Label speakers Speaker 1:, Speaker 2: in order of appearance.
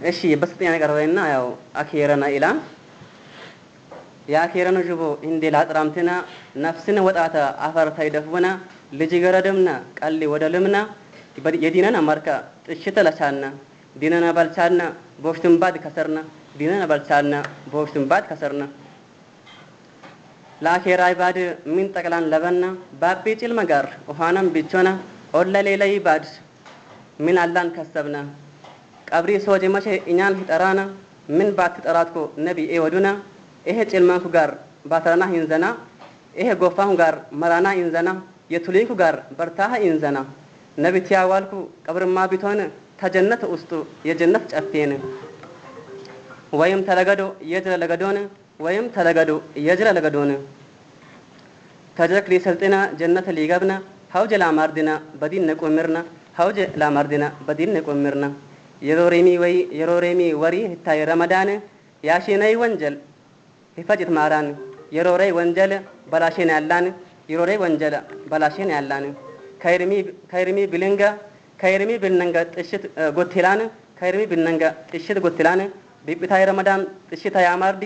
Speaker 1: እሺ በስተኛ ቀርበና ያው አኺረና ኢላም ያ አኺረኑ ጅቦ እንዴ ላጥራምትና ነፍስነ ወጣታ አፈር ታይደፍወና ልጅ ገረደምና ቀሊ ወደልምና የዲነና ማርካ ጥሽተ ለቻና ዲነና ባልቻና ቦሽትን ባድ ከሰርና ዲነና ባልቻና ቦሽትን ባድ ከሰርና ለአኺራ ይባድ ምን ጠቅላን ለበና ባቤ ጭልመ ጋር ኡሃናም ቢቾና ኦለ ሌላ ይባድ ምን አላን ከሰብና ቀብሪ ሶጂ መቼ እኛን ይጠራና ምን ባት ጠራትኮ ነቢ ወዱና ይሄ ጭልማንኩ ጋር ባተራና ይንዘና ይሄ ጎፋሁ ጋር መራና ይንዘና የቱሊኩ ጋር በርታህ ይንዘና ነቢት ያዋልኩ ቀብርማ ቢቶን ተጀነት ውስጡ የጀነት ጨፌን ወይም ተለገዶ የጅረ ለገዶን ወይም ተለገዶ የጅረ ለገዶን ተጀክ ሊሰልጥና ጀነት ሊገብና ሀውጀ ላማርድና በዲን ነቆምርና ሀውጀ ላማርድና በዲን ነቆምርና የሮሬሚ ወሪ ህታይ ረመዳን ያሽነይ ወንጀል ይፈጅት ማራን የሮሬ ወንጀል በላሽን ያላን የሮሬ ወንጀል በላሽን ያላን ከይርሚ ብልንጋ ከይርሚ ብልነንጋ ጥሽት ጎትላን ከይርሚ ብልነንጋ ጥሽት ጎትላን ቢብታይ ረመዳን ጥሽታ ያማርዲ